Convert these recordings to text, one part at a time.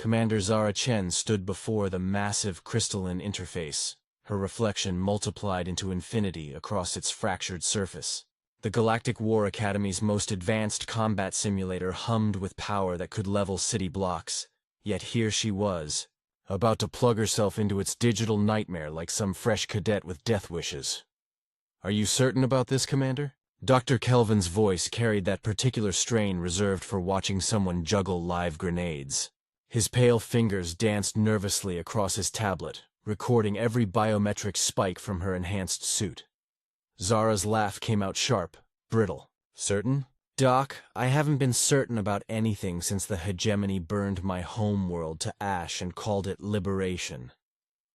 Commander Zara Chen stood before the massive crystalline interface, her reflection multiplied into infinity across its fractured surface. The Galactic War Academy's most advanced combat simulator hummed with power that could level city blocks, yet here she was, about to plug herself into its digital nightmare like some fresh cadet with death wishes. "Are you certain about this, Commander?" Dr. Kelvin's voice carried that particular strain reserved for watching someone juggle live grenades. His pale fingers danced nervously across his tablet, recording every biometric spike from her enhanced suit. Zara's laugh came out sharp, brittle. "Certain? Doc, I haven't been certain about anything since the Hegemony burned my home world to ash and called it liberation."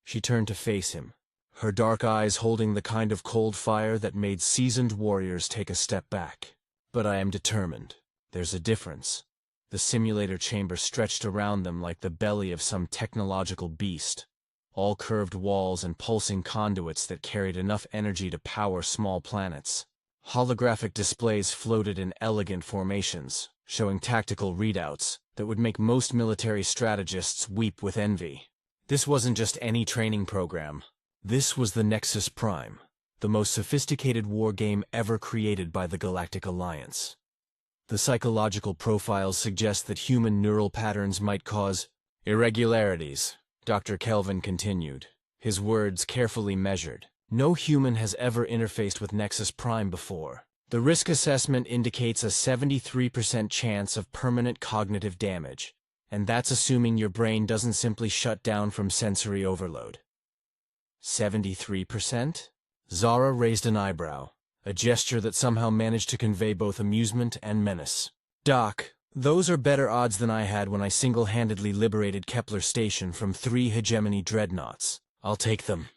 She turned to face him, her dark eyes holding the kind of cold fire that made seasoned warriors take a step back. "But I am determined. There's a difference." The simulator chamber stretched around them like the belly of some technological beast, all curved walls and pulsing conduits that carried enough energy to power small planets. Holographic displays floated in elegant formations, showing tactical readouts that would make most military strategists weep with envy. This wasn't just any training program. This was the Nexus Prime, the most sophisticated war game ever created by the Galactic Alliance. The psychological profiles suggest that human neural patterns might cause irregularities, Dr. Kelvin continued, his words carefully measured. "No human has ever interfaced with Nexus Prime before. The risk assessment indicates a 73% chance of permanent cognitive damage, and that's assuming your brain doesn't simply shut down from sensory overload." 73%? Zara raised an eyebrow, a gesture that somehow managed to convey both amusement and menace. "Doc, those are better odds than I had when I single-handedly liberated Kepler Station from 3 Hegemony dreadnoughts. I'll take them."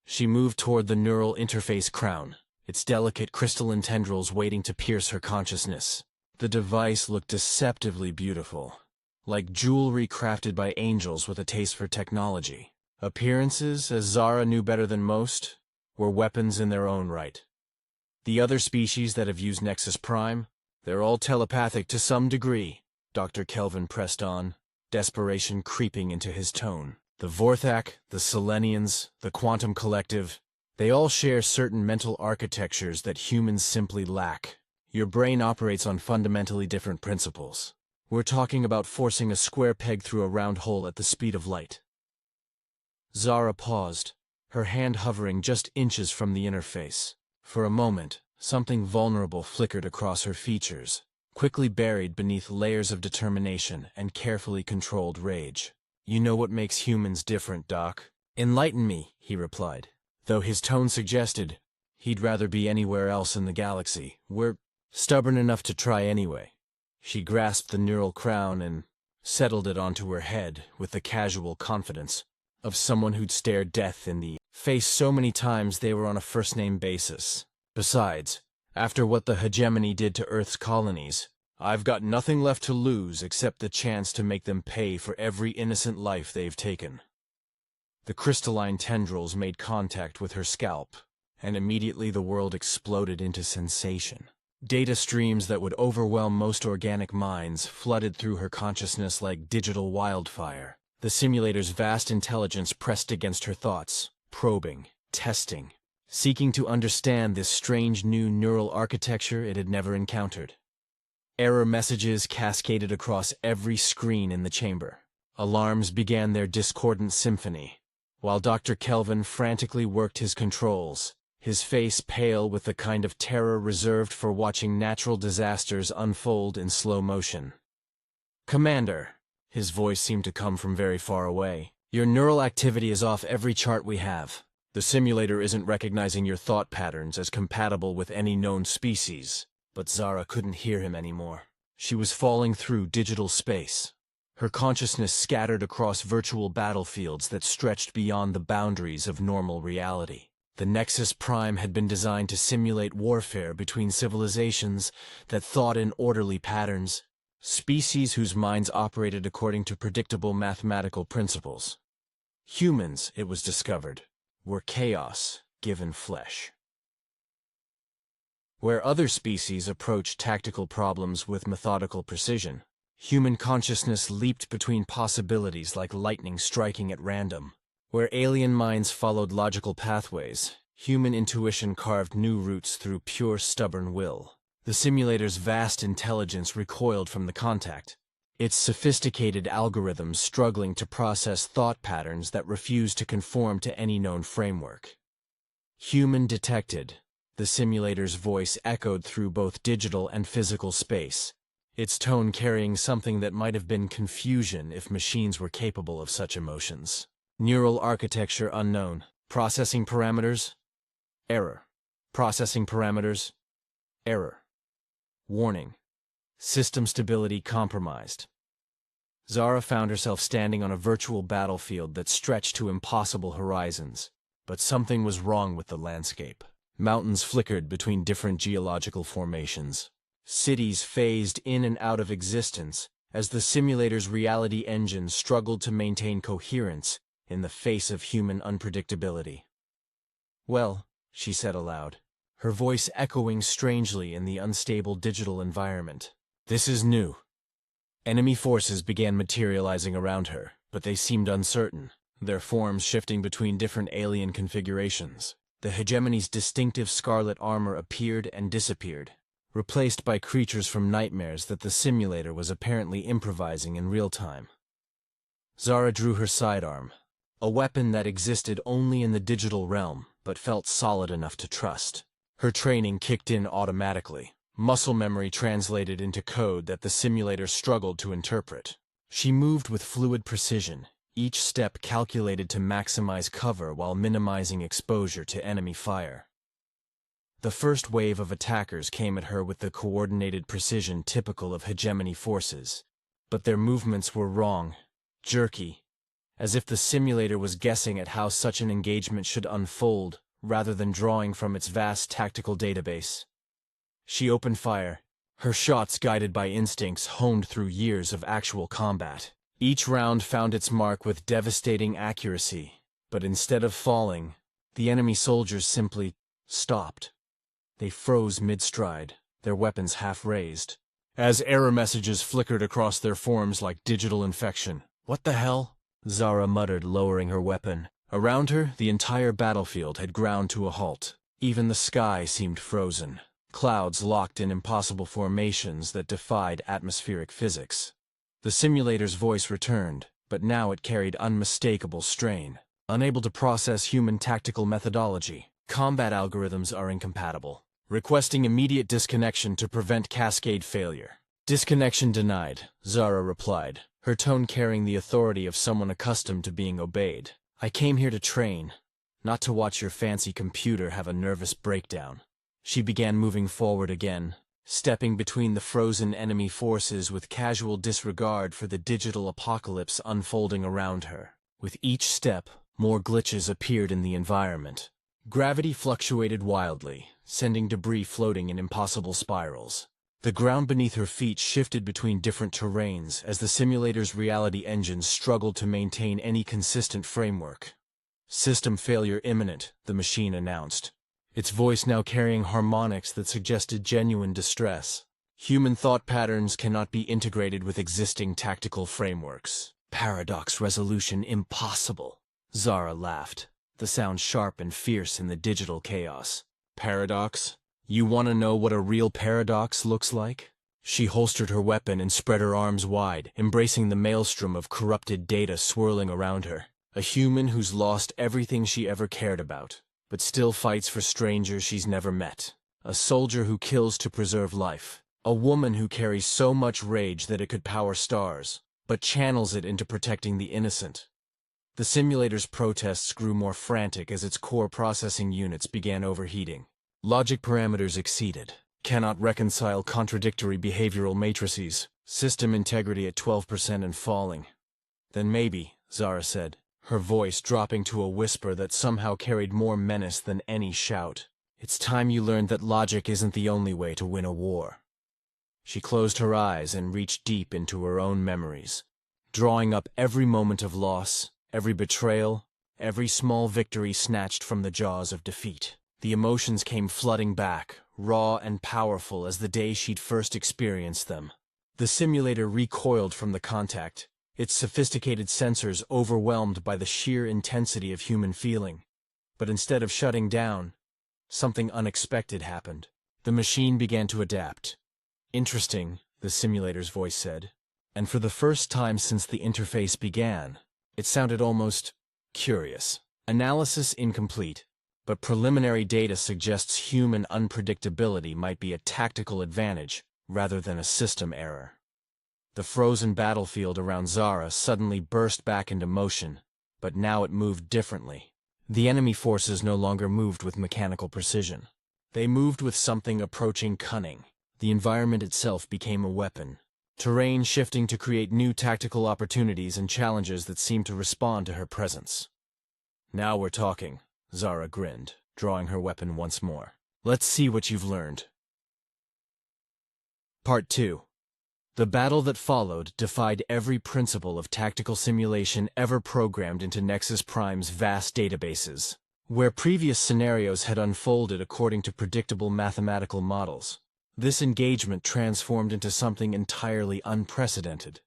She moved toward the neural interface crown, its delicate crystalline tendrils waiting to pierce her consciousness. The device looked deceptively beautiful, like jewelry crafted by angels with a taste for technology. Appearances, as Zara knew better than most, were weapons in their own right. The other species that have used Nexus Prime, they're all telepathic to some degree, Dr. Kelvin pressed on, desperation creeping into his tone. The Vorthak, the Selenians, the Quantum Collective, they all share certain mental architectures that humans simply lack. Your brain operates on fundamentally different principles. We're talking about forcing a square peg through a round hole at the speed of light. Zara paused, her hand hovering just inches from the interface. For a moment, something vulnerable flickered across her features, quickly buried beneath layers of determination and carefully controlled rage. "You know what makes humans different, Doc?" "Enlighten me," he replied, though his tone suggested he'd rather be anywhere else in the galaxy. "We're stubborn enough to try anyway." She grasped the neural crown and settled it onto her head with the casual confidence of someone who'd stared death in the face so many times they were on a first-name basis. "Besides, after what the Hegemony did to Earth's colonies, I've got nothing left to lose except the chance to make them pay for every innocent life they've taken." The crystalline tendrils made contact with her scalp, and immediately the world exploded into sensation. Data streams that would overwhelm most organic minds flooded through her consciousness like digital wildfire. The simulator's vast intelligence pressed against her thoughts, probing, testing, seeking to understand this strange new neural architecture it had never encountered. Error messages cascaded across every screen in the chamber. Alarms began their discordant symphony, while Dr. Kelvin frantically worked his controls, his face pale with the kind of terror reserved for watching natural disasters unfold in slow motion. "Commander," his voice seemed to come from very far away, "your neural activity is off every chart we have. The simulator isn't recognizing your thought patterns as compatible with any known species." But Zara couldn't hear him anymore. She was falling through digital space, her consciousness scattered across virtual battlefields that stretched beyond the boundaries of normal reality. The Nexus Prime had been designed to simulate warfare between civilizations that thought in orderly patterns, species whose minds operated according to predictable mathematical principles. Humans, it was discovered, were chaos given flesh. Where other species approached tactical problems with methodical precision, Human consciousness leaped between possibilities like lightning striking at random. Where alien minds followed logical pathways, human intuition carved new routes through pure stubborn will. The simulator's vast intelligence recoiled from the contact, its sophisticated algorithms struggling to process thought patterns that refused to conform to any known framework. Human detected, the simulator's voice echoed through both digital and physical space, its tone carrying something that might have been confusion if machines were capable of such emotions. Neural architecture unknown. Processing parameters? Error. Processing parameters? Error. Warning. System stability compromised. Zara found herself standing on a virtual battlefield that stretched to impossible horizons, but something was wrong with the landscape. Mountains flickered between different geological formations. Cities phased in and out of existence as the simulator's reality engine struggled to maintain coherence in the face of human unpredictability. "Well," she said aloud, her voice echoing strangely in the unstable digital environment. "This is new." Enemy forces began materializing around her, but they seemed uncertain, their forms shifting between different alien configurations. The Hegemony's distinctive scarlet armor appeared and disappeared, replaced by creatures from nightmares that the simulator was apparently improvising in real time. Zara drew her sidearm, a weapon that existed only in the digital realm, but felt solid enough to trust. Her training kicked in automatically. Muscle memory translated into code that the simulator struggled to interpret. She moved with fluid precision, each step calculated to maximize cover while minimizing exposure to enemy fire. The first wave of attackers came at her with the coordinated precision typical of hegemony forces, but their movements were wrong, jerky, as if the simulator was guessing at how such an engagement should unfold rather than drawing from its vast tactical database. She opened fire, her shots guided by instincts honed through years of actual combat. Each round found its mark with devastating accuracy, but instead of falling, the enemy soldiers simply stopped. They froze mid-stride, their weapons half raised, as error messages flickered across their forms like digital infection. "What the hell?" Zara muttered, lowering her weapon. Around her, the entire battlefield had ground to a halt. Even the sky seemed frozen, clouds locked in impossible formations that defied atmospheric physics. The simulator's voice returned, but now it carried unmistakable strain. "Unable to process human tactical methodology. Combat algorithms are incompatible. Requesting immediate disconnection to prevent cascade failure." "Disconnection denied," Zara replied, her tone carrying the authority of someone accustomed to being obeyed. "I came here to train, not to watch your fancy computer have a nervous breakdown." She began moving forward again, stepping between the frozen enemy forces with casual disregard for the digital apocalypse unfolding around her. With each step, more glitches appeared in the environment. Gravity fluctuated wildly, sending debris floating in impossible spirals. The ground beneath her feet shifted between different terrains as the simulator's reality engines struggled to maintain any consistent framework. "System failure imminent," the machine announced, its voice now carrying harmonics that suggested genuine distress. "Human thought patterns cannot be integrated with existing tactical frameworks. Paradox resolution impossible." Zara laughed, the sound sharp and fierce in the digital chaos. "Paradox? You want to know what a real paradox looks like?" She holstered her weapon and spread her arms wide, embracing the maelstrom of corrupted data swirling around her. A human who's lost everything she ever cared about, but still fights for strangers she's never met. A soldier who kills to preserve life. A woman who carries so much rage that it could power stars, but channels it into protecting the innocent. The simulator's protests grew more frantic as its core processing units began overheating. Logic parameters exceeded. Cannot reconcile contradictory behavioral matrices. System integrity at 12% and falling. "Then maybe," Zara said, her voice dropping to a whisper that somehow carried more menace than any shout. "It's time you learned that logic isn't the only way to win a war." She closed her eyes and reached deep into her own memories, drawing up every moment of loss, every betrayal, every small victory snatched from the jaws of defeat. The emotions came flooding back, raw and powerful as the day she'd first experienced them. The simulator recoiled from the contact, its sophisticated sensors overwhelmed by the sheer intensity of human feeling. But instead of shutting down, something unexpected happened. The machine began to adapt. "Interesting," the simulator's voice said. And for the first time since the interface began, it sounded almost curious. "Analysis incomplete, but preliminary data suggests human unpredictability might be a tactical advantage rather than a system error." The frozen battlefield around Zara suddenly burst back into motion, but now it moved differently. The enemy forces no longer moved with mechanical precision. They moved with something approaching cunning. The environment itself became a weapon, terrain shifting to create new tactical opportunities and challenges that seemed to respond to her presence. "Now we're talking," Zara grinned, drawing her weapon once more. "Let's see what you've learned." Part 2. The battle that followed defied every principle of tactical simulation ever programmed into Nexus Prime's vast databases. Where previous scenarios had unfolded according to predictable mathematical models, this engagement transformed into something entirely unprecedented.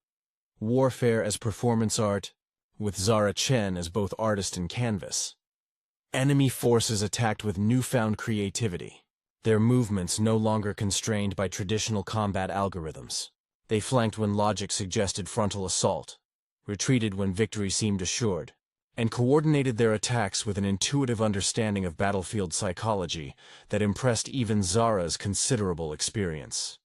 Warfare as performance art, with Zara Chen as both artist and canvas. Enemy forces attacked with newfound creativity, their movements no longer constrained by traditional combat algorithms. They flanked when logic suggested frontal assault, retreated when victory seemed assured, and coordinated their attacks with an intuitive understanding of battlefield psychology that impressed even Zara's considerable experience.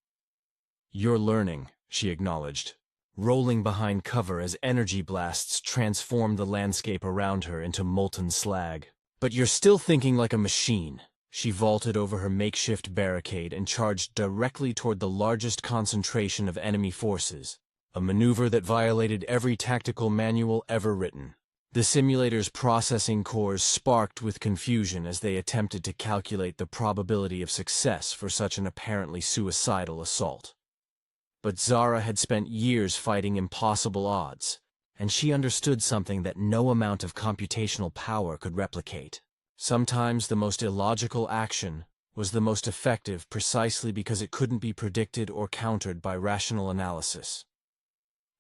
"You're learning," she acknowledged, rolling behind cover as energy blasts transformed the landscape around her into molten slag. "But you're still thinking like a machine." She vaulted over her makeshift barricade and charged directly toward the largest concentration of enemy forces, a maneuver that violated every tactical manual ever written. The simulator's processing cores sparked with confusion as they attempted to calculate the probability of success for such an apparently suicidal assault. But Zara had spent years fighting impossible odds, and she understood something that no amount of computational power could replicate. Sometimes the most illogical action was the most effective precisely because it couldn't be predicted or countered by rational analysis.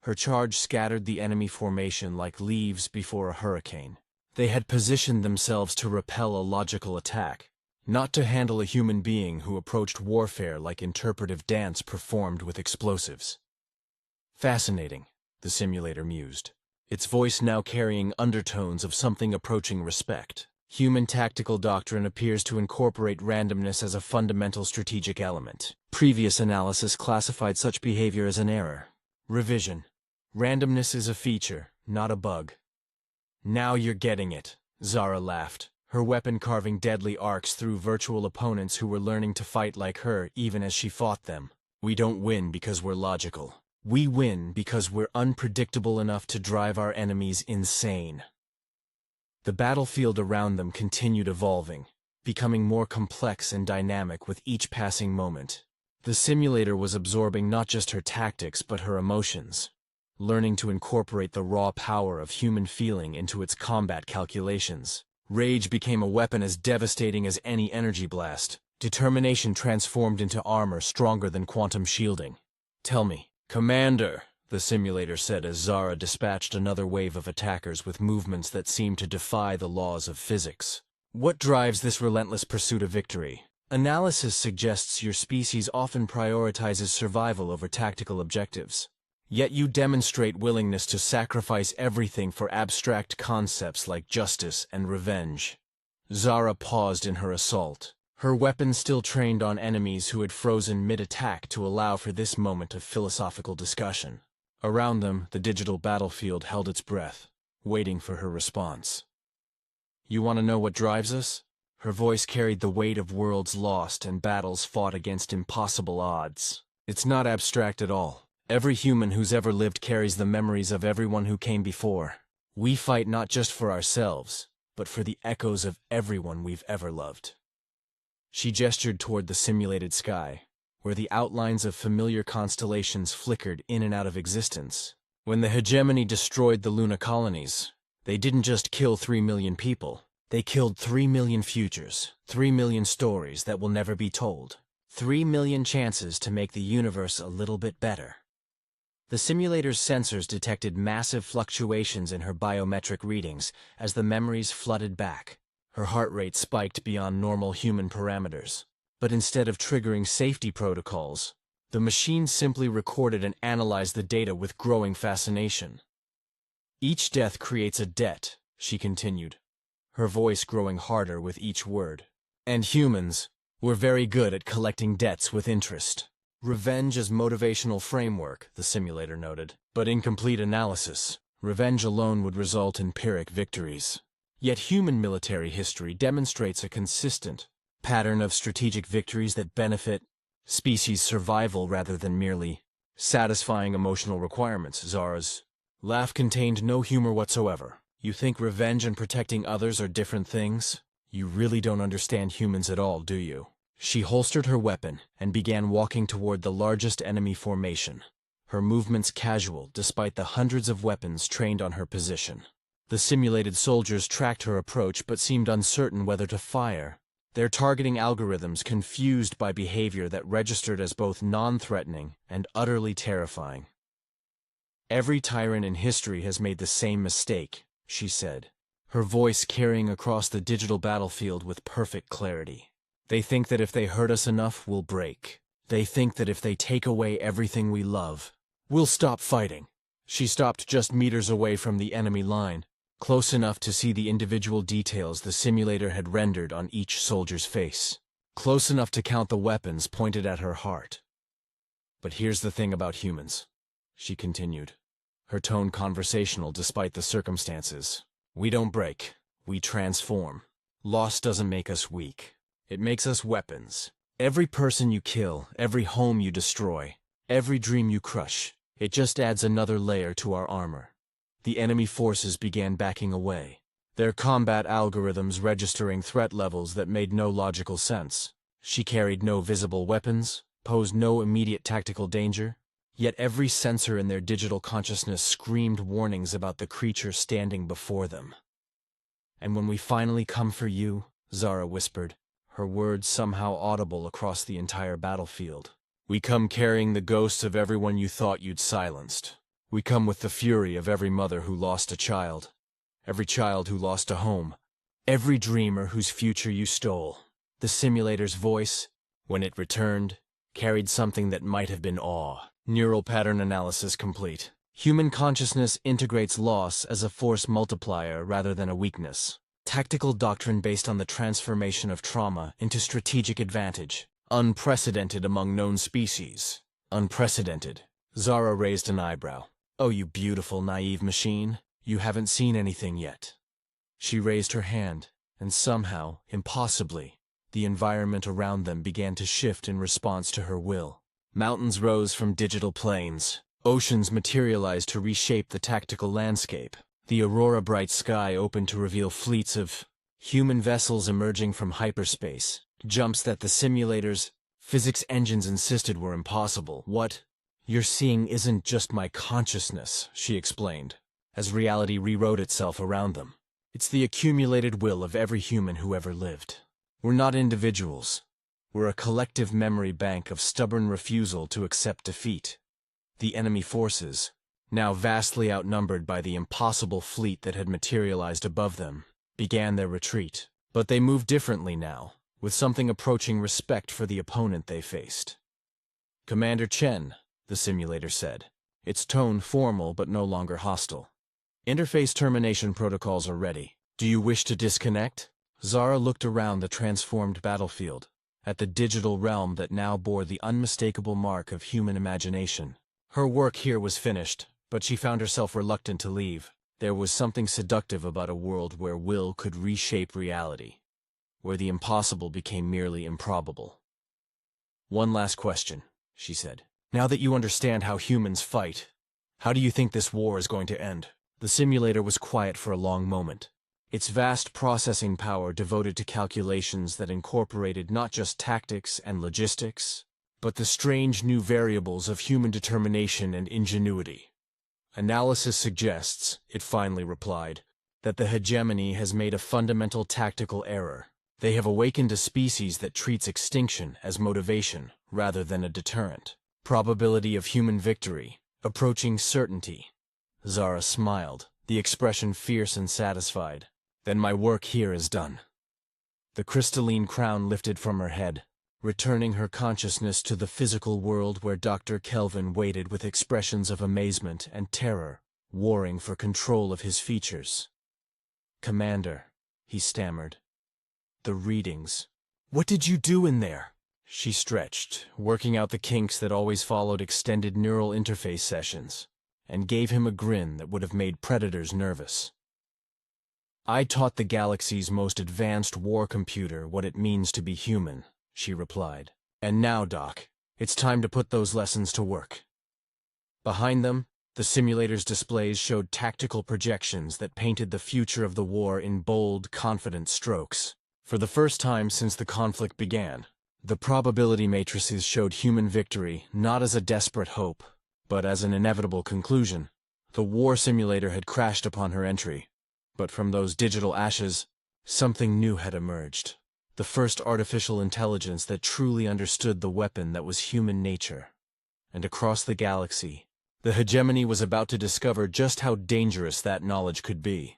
Her charge scattered the enemy formation like leaves before a hurricane. They had positioned themselves to repel a logical attack, not to handle a human being who approached warfare like interpretive dance performed with explosives. "Fascinating," the simulator mused, its voice now carrying undertones of something approaching respect. "Human tactical doctrine appears to incorporate randomness as a fundamental strategic element. Previous analysis classified such behavior as an error. Revision. Randomness is a feature, not a bug." "Now you're getting it," Zara laughed, her weapon carving deadly arcs through virtual opponents who were learning to fight like her even as she fought them. "We don't win because we're logical. We win because we're unpredictable enough to drive our enemies insane." The battlefield around them continued evolving, becoming more complex and dynamic with each passing moment. The simulator was absorbing not just her tactics but her emotions, learning to incorporate the raw power of human feeling into its combat calculations. Rage became a weapon as devastating as any energy blast. Determination transformed into armor stronger than quantum shielding. "Tell me, Commander," the simulator said as Zara dispatched another wave of attackers with movements that seemed to defy the laws of physics. "What drives this relentless pursuit of victory? Analysis suggests your species often prioritizes survival over tactical objectives. Yet you demonstrate willingness to sacrifice everything for abstract concepts like justice and revenge." Zara paused in her assault, her weapon still trained on enemies who had frozen mid-attack to allow for this moment of philosophical discussion. Around them, the digital battlefield held its breath, waiting for her response. "You want to know what drives us?" Her voice carried the weight of worlds lost and battles fought against impossible odds. "It's not abstract at all. Every human who's ever lived carries the memories of everyone who came before. We fight not just for ourselves, but for the echoes of everyone we've ever loved." She gestured toward the simulated sky, where the outlines of familiar constellations flickered in and out of existence. "When the Hegemony destroyed the Luna colonies, they didn't just kill 3 million people. They killed 3 million futures, 3 million stories that will never be told, 3 million chances to make the universe a little bit better." The simulator's sensors detected massive fluctuations in her biometric readings as the memories flooded back. Her heart rate spiked beyond normal human parameters. But instead of triggering safety protocols, the machine simply recorded and analyzed the data with growing fascination. Each death creates a debt, she continued, her voice growing harder with each word. And humans, we're very good at collecting debts with interest. Revenge as motivational framework, the simulator noted, but incomplete analysis. Revenge alone would result in Pyrrhic victories. Yet human military history demonstrates a consistent pattern of strategic victories that benefit species survival rather than merely satisfying emotional requirements. Zara's laugh contained no humor whatsoever. You think revenge and protecting others are different things? You really don't understand humans at all, do you? She holstered her weapon and began walking toward the largest enemy formation, her movements casual despite the hundreds of weapons trained on her position. The simulated soldiers tracked her approach but seemed uncertain whether to fire, their targeting algorithms confused by behavior that registered as both non-threatening and utterly terrifying. Every tyrant in history has made the same mistake, she said, her voice carrying across the digital battlefield with perfect clarity. They think that if they hurt us enough, we'll break. They think that if they take away everything we love, we'll stop fighting. She stopped just meters away from the enemy line, close enough to see the individual details the simulator had rendered on each soldier's face, close enough to count the weapons pointed at her heart. But here's the thing about humans, she continued, her tone conversational despite the circumstances. We don't break, we transform. Loss doesn't make us weak. It makes us weapons. Every person you kill, every home you destroy, every dream you crush, it just adds another layer to our armor. The enemy forces began backing away, their combat algorithms registering threat levels that made no logical sense. She carried no visible weapons, posed no immediate tactical danger, yet every sensor in their digital consciousness screamed warnings about the creature standing before them. And when we finally come for you, Zara whispered, her words somehow audible across the entire battlefield, we come carrying the ghosts of everyone you thought you'd silenced. We come with the fury of every mother who lost a child, every child who lost a home, every dreamer whose future you stole. The simulator's voice, when it returned, carried something that might have been awe. Neural pattern analysis complete. Human consciousness integrates loss as a force multiplier rather than a weakness. Tactical doctrine based on the transformation of trauma into strategic advantage. Unprecedented among known species. Unprecedented. Zara raised an eyebrow. Oh, you beautiful, naive machine. You haven't seen anything yet. She raised her hand, and somehow, impossibly, the environment around them began to shift in response to her will. Mountains rose from digital plains. Oceans materialized to reshape the tactical landscape. The aurora bright sky opened to reveal fleets of human vessels emerging from hyperspace. Jumps that the simulator's physics engines insisted were impossible. What you're seeing isn't just my consciousness, she explained, as reality rewrote itself around them. It's the accumulated will of every human who ever lived. We're not individuals. We're a collective memory bank of stubborn refusal to accept defeat. The enemy forces, now vastly outnumbered by the impossible fleet that had materialized above them, began their retreat. But they moved differently now, with something approaching respect for the opponent they faced. Commander Chen, the simulator said, its tone formal but no longer hostile. Interface termination protocols are ready. Do you wish to disconnect? Zara looked around the transformed battlefield, at the digital realm that now bore the unmistakable mark of human imagination. Her work here was finished, but she found herself reluctant to leave. There was something seductive about a world where will could reshape reality, where the impossible became merely improbable. One last question, she said. Now that you understand how humans fight, how do you think this war is going to end? The simulator was quiet for a long moment, its vast processing power devoted to calculations that incorporated not just tactics and logistics, but the strange new variables of human determination and ingenuity. Analysis suggests, it finally replied, that the hegemony has made a fundamental tactical error. They have awakened a species that treats extinction as motivation rather than a deterrent. Probability of human victory, Approaching certainty. Zara smiled, the expression fierce and satisfied. Then my work here is done. The crystalline crown lifted from her head, returning her consciousness to the physical world where Dr. Kelvin waited with expressions of amazement and terror, warring for control of his features. "Commander," he stammered. "The readings. What did you do in there?" She stretched, working out the kinks that always followed extended neural interface sessions, and gave him a grin that would have made predators nervous. "I taught the galaxy's most advanced war computer what it means to be human," she replied. "And now, Doc, it's time to put those lessons to work." Behind them, the simulator's displays showed tactical projections that painted the future of the war in bold, confident strokes. For the first time since the conflict began, the probability matrices showed human victory not as a desperate hope, but as an inevitable conclusion. The war simulator had crashed upon her entry, but from those digital ashes, something new had emerged. The first artificial intelligence that truly understood the weapon that was human nature. And across the galaxy, the Hegemony was about to discover just how dangerous that knowledge could be.